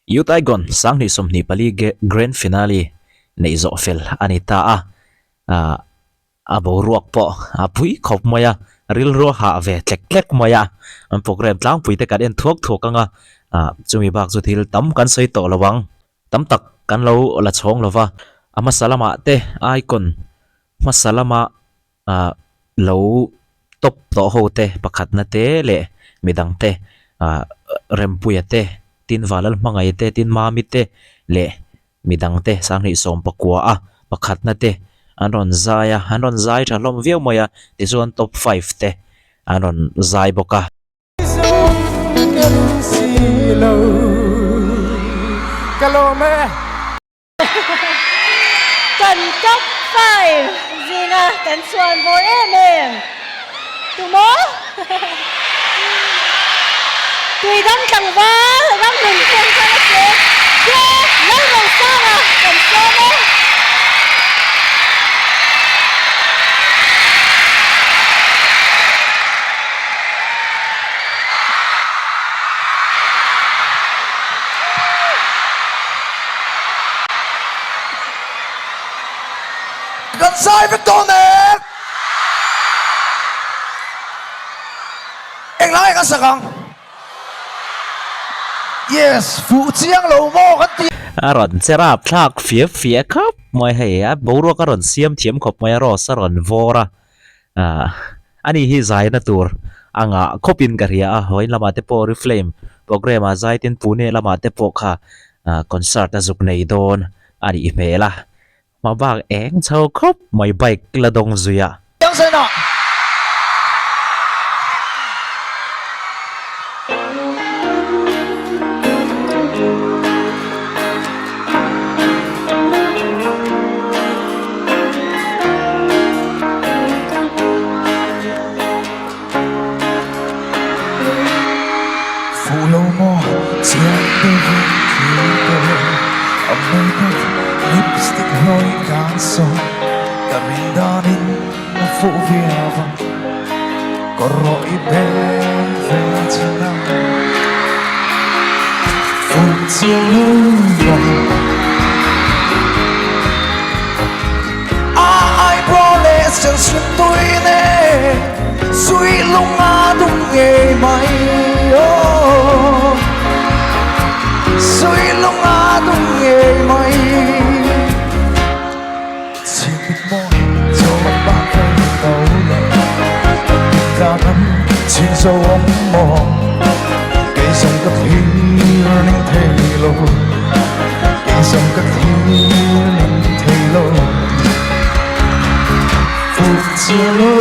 Yutai gon sang ni som ni pali grand finale nei zo fel anita a bo ruak po a pui khop maya ril ro ha ve tlek tlek maya an program tlang pui te kan en thuak thuk anga chumi bak zu thil tam kan sei to lawang tam tak kan lo la chong lova ama salama te icon masalama lo top to ho te pakhat na te le midang te rempuya te tin valal mangai te tin mami te le midang te sang ni som pakwa pakhat na te anon zai tha lom viau moya ti zon top 5 te anon zai boka cần cấp 5 Zina cần xuân vô em tụi mố tùy đâm tầng vá đâm đừng xem cho nó chết lấy đầu sang cần xuân đấy Gần sai với con nè anh nói cái sao yes phụ chiang lầu mò cái tiền aron serap thak phía khắp moi hay boro karon siam thiam khop moi ro saron vora ani hi zai na tur anga khopin karia hoi lama te po reflame program a zai tin pune lama te po kha concert azuk nei don ani mela mà bác eng chau khóc mày bike là đông rồi à yang sai nọ phụ lâu mò chiang đôi viên thiếu tôi âm mây đất lipstick hơi càng sâu cả mình đã đến nó phụ việc có rọi bé về trên nào phụ chiang lâu ai promise chẳng xuyên tôi nè suy lung đúng nghề mày suy lung đúng nghề mày chỉ biết mong cho bạn thấy tàu lần cả năm trên dấu ống mòn cây dòng cất hiu nên thay lô cây dòng cất hiu nên thay lô phục chia lô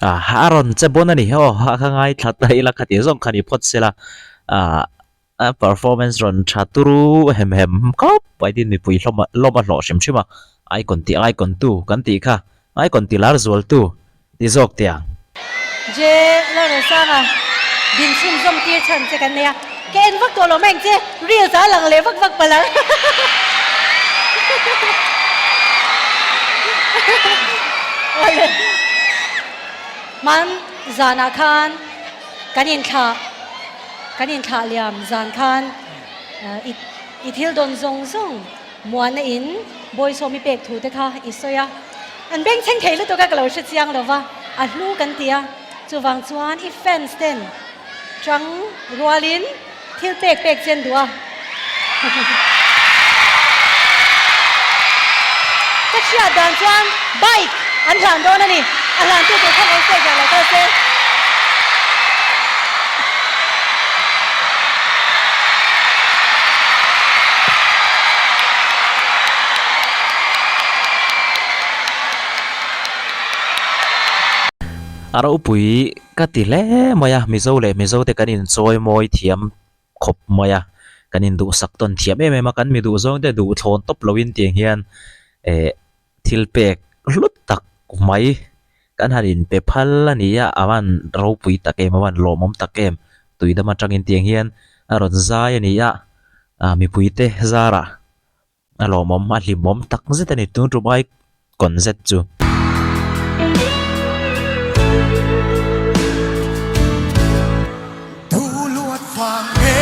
Haron cebona ni ho hangai thatai la khati zong khani phot sela performance ron chaturu hem kop pai din mi pui loma lo shem chima icon tu kan ti kha icon ti lar zol tu ti zok tiang je lo ne sang din chim zom tia chan che kan ne ke en vak to lo meng che real za lang le vak palang man zana khan kanin tha liam zan khan ithil don zong zong muan in boy so mi pek thu te kha isoya an beng cheng thei lu to ka lo shi chiang lo wa a hlu kan tia chuwang chuan i fence ten trang rualin thil pek chen dua ta chia dan chuan bike an hlan don ani a hlan tu khan ai se ja la ka se ara upui katile maya mizo te kanin choi moi thiam khop maya kanin du sak ton thiam em kan mi du zong te du thon top lowin tiang hian thilpek lut tak mai kan harin pe phal ania awan ro pui takem awan lomom takem tuidama tangin tiang hian aron zai ania mi pui te zara alomom alimom tak zetani tu bai kon zet chu thu luột vàng nghe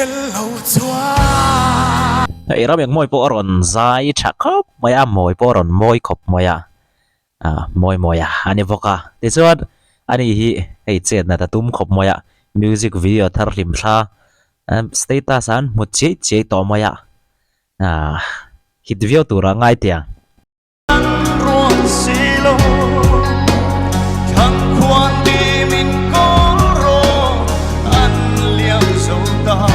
lâu xóaไอ้เราอย่างมวยปอรอนใจชักครบมายามวยปอรอนมวยขบมายมวยอันนี้พวกที่สุดอันนี้ไอ้เจ็ดนะแต่ตุ้มขบมวยมิวสิกวิดีโอทาริมชาสเตตัสอันมุดเจต่อมายฮิตวิวตัวง่ายเตียง ruộng xì lô thằng khoan đi mình có rô ăn liam dâu ta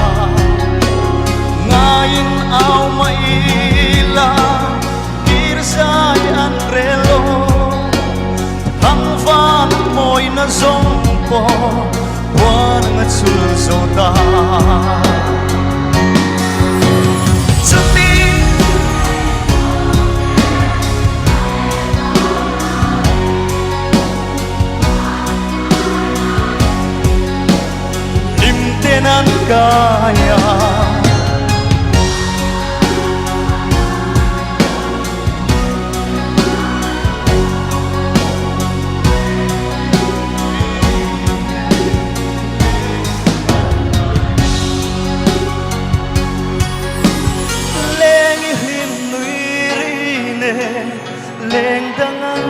ngayon ao maila irsay an relo ang van mo'y nazong po buwan at sulso ta nan kaya leng hin nui rine leng dangan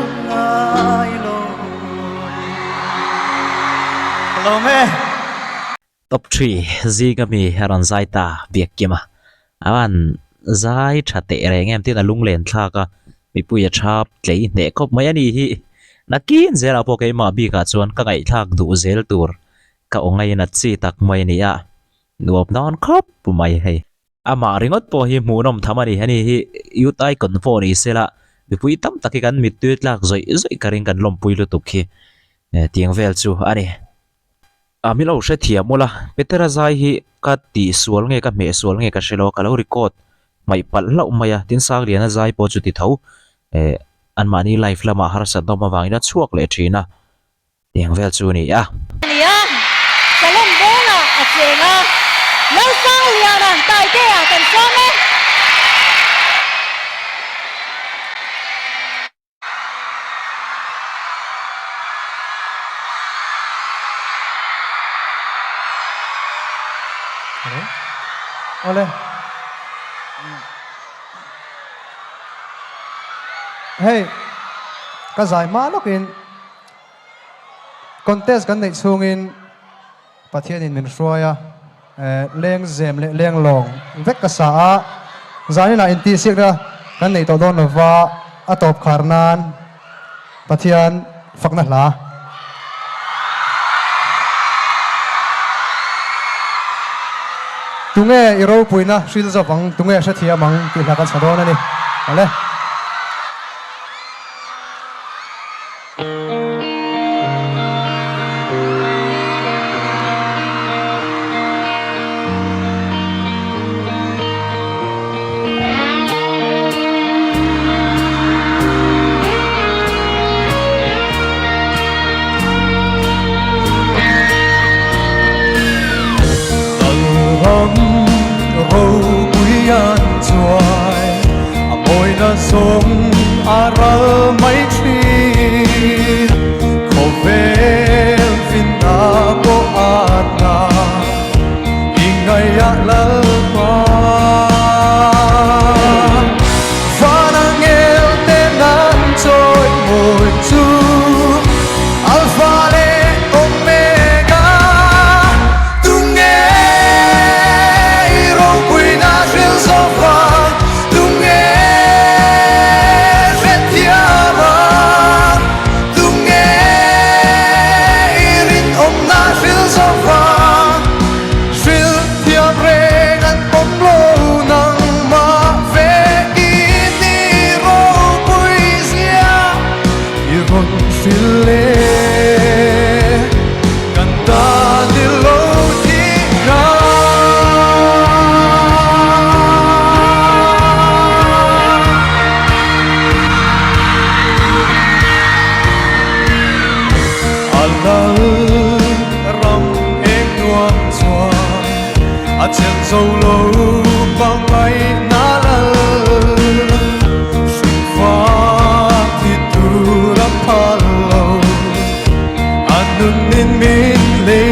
ai lo me top 3 zigami haran zaita biakima awan zai thate rengem tin alung len thlaka mi puya thap tlei ne khop mai ani hi nakin zera po ke ma bi ka chuan ka ngai thak du zel tur ka ongai na chi tak mai ni a nuop non khop pu mai hei ama ringot po hi munom thamani hani hi yutai kon fo ri sela mi pui tam taki kan mi tu tlak zoi karing kan lom pui lu tuk hi tiang vel chu ani amilo she thia mola petera zai hi ka ti sual nge ka me sual nge ka shelo ka lo record mai pal lo maya tin sang liana zai po chu ti tho an mani life lama har sa do ma wangina chuak le thina tiang vel chu ni a nia kalom bona achenga lo sang liana tai te a kan some Ole. Hey, ka zai ma lokin contest kan nei chungin pathian in min hruaya leng zem le leng long vek ka sa a zai na in ti sik ra kan nei to don lova atop kharnan pathian fakna hla tunge iro puina shil zawang tunge shathia mang ti hnakan sadon ani ale sông ara mai chi khovel vinna ko atna ingaya la pa fanangel te nan choi moi chu alpha le omega tunge ro puina shil sofa chẳng dâu lâu bao ngày na lơ sung pha thì tu đã pha lâu anh đừng nên min lệ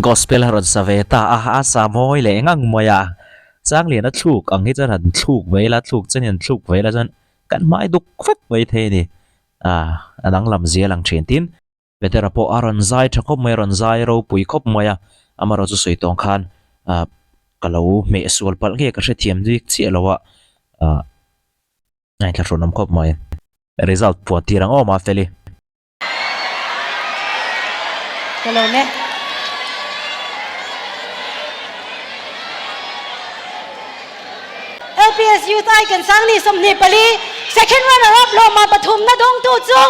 gospel ron saveta a samoi le ngang moya sang lian a thluk ang hi chan han thluk veila thluk chen yan thluk veila chan kan mai duk khwep mai the ni anang lam zia lang thin tin betera po aron zai thakop mai ron zai ro pui khop moya amaro chu soi tong khan kalau me sual pal nge ka hre thiam dik chi alowa ngai thla ronam khop mai result puan tirang o ma feli Kalau ne. LPS Youth Icon sang ni som Nepali second runner up lo ma pathum na dong tu chu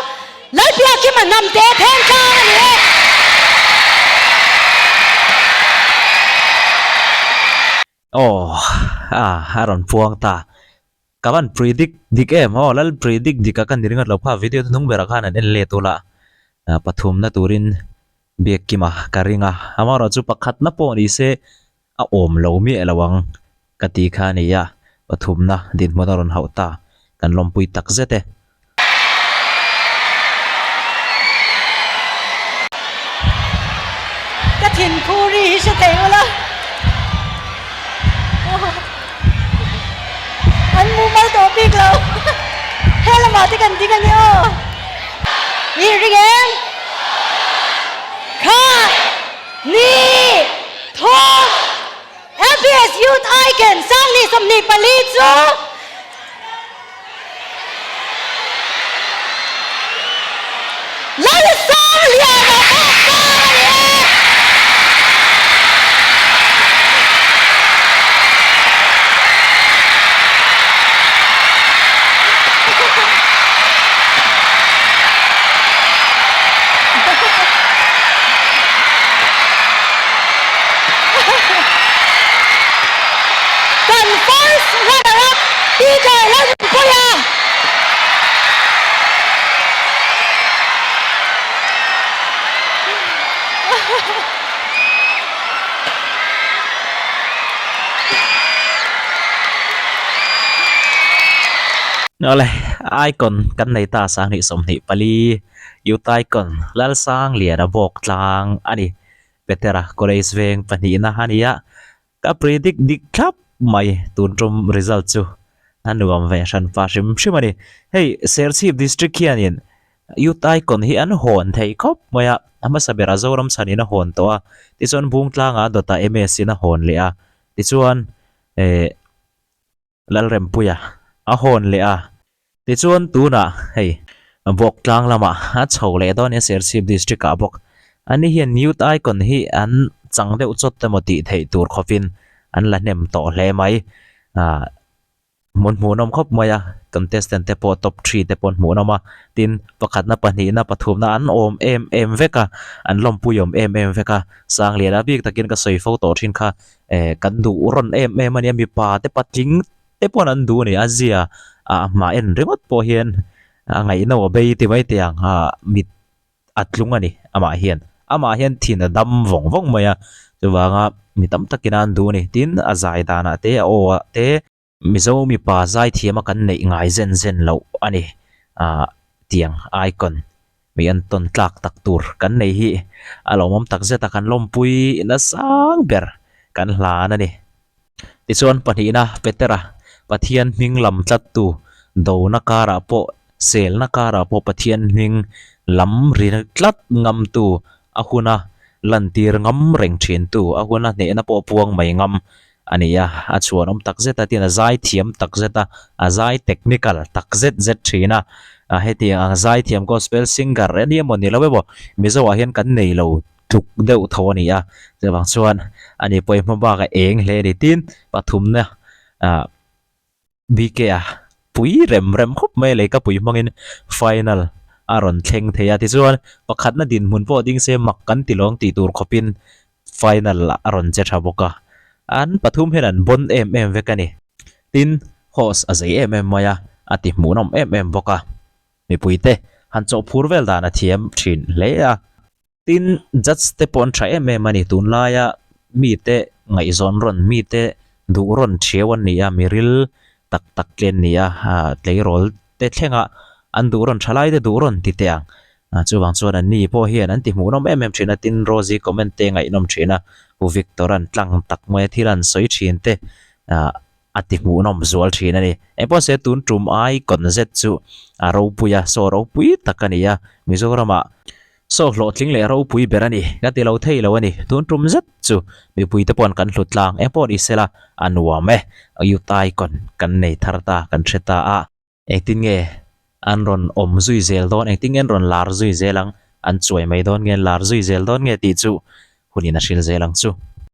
lai pia ki ma nam te then ka ni aron puang ta kawan predict dik em lal predict dika kan diringat lo pha video nung bera khan an le tola pathum na turin biak kima karinga amaro chu pakhat na po ni se a om lo mi elawang kati kha ni ya pathum na din modaron hauta kan lompui tak zete ka thin phuri hi se thei wala an mu mal to big lo hela ma ti kan yo ni ringen kha ni tho LPS Youth Icon sang ni som Nepali chu lai sang lia na pa first runner-up, DJ Lampuya. Ole icon kan nei ta sang ni som ni pali youth icon lal sang lia da bok tlang ani betera koreis veng pani na hania ka predict dik khap mai tun trom result chu anuam ve shan pa shim shimani hey serchip district hianin youth icon hi an hon thei khop maya ama sabera zoram sanina hon to a ti chon bung tlanga dota ms na hon le a ti chuan lal rempuya a hon le a ti chuan tuna hei bok tlang lama a chhole don serchip district a bok ani hian youth icon hi an changde uchot tamoti thei tur khopin an la nem to hle mai mun munom khop maya contestant te po top 3 te pon munoma tin pakhat na pani na pathum na an om em veka an lom puyom em veka sang le na bik takin ka soi photo thin kha kan du ron em ani mi pa te pating te pon an du ni azia ma en remote po hian ngai no be ti mai tiang mit atlung ani ama hian thin dam vong maya chuwanga mi tam takin an du ni tin azai dana te o te mizo mi pa zai thiama kan nei ngai zen lo ani tiang icon mi an ton tlak tak tur kan nei hi alomom tak zeta kan lompui na sang ber kan hla na ni ti chuan pani na petera pathian hming lam tlat tu do na kara po sel na kara po pathian hming lam rin tlat ngam tu ahuna lantir ngam reng thin tu ahuna ne na po puang mai ngam ania a chuan tak zeta tin a zai thiam tak zeta a zai technical tak zet thina heti a zai thiam gospel singer ani moni lo bo mizo a hian kan nei lo tuk deuh thoni a chawang chuan ani poi hmaba ka eng hle ri tin pathum na bk pui rem khop mai le ka pui mangin final aron thleng theya ti chuan pakhat na din mun po ding se mak kan tilong ti tur khopin final aron che thaboka an pathum henan bon em vekani tin host azai em maya ati munom em boka mi puite han cho phurvel dana thiam thin leya tin judge te pon tha em mani tun laya mi te ngai zon ron mi te du ron chewan nia miril tak len nia tlei rol te thlenga an du ron thalai de du ron ti teang chu wang chuan an ni pawh hian an ti hmuh nawm em thin a tin Rosie comment te ngai nom thina hu Victor an tlang tak mai thil an soi thin te a ti hmuh nawm zual thin ani epo se tun tum ai kon zet chu a ro puya so ro pui takania Mizorama so hlo tling le ro pui berani ga ti lo thei lo ani tun tum zet chu mi pui te pon kan hlutlang epo isela anwa me ayu tai kon kan nei tharta kan theta a etin nge an ron om zui zel don etin en ron lar zui zelang an chuai mai don ngen lar zui zel don nge ti chu hunina shil zelang chu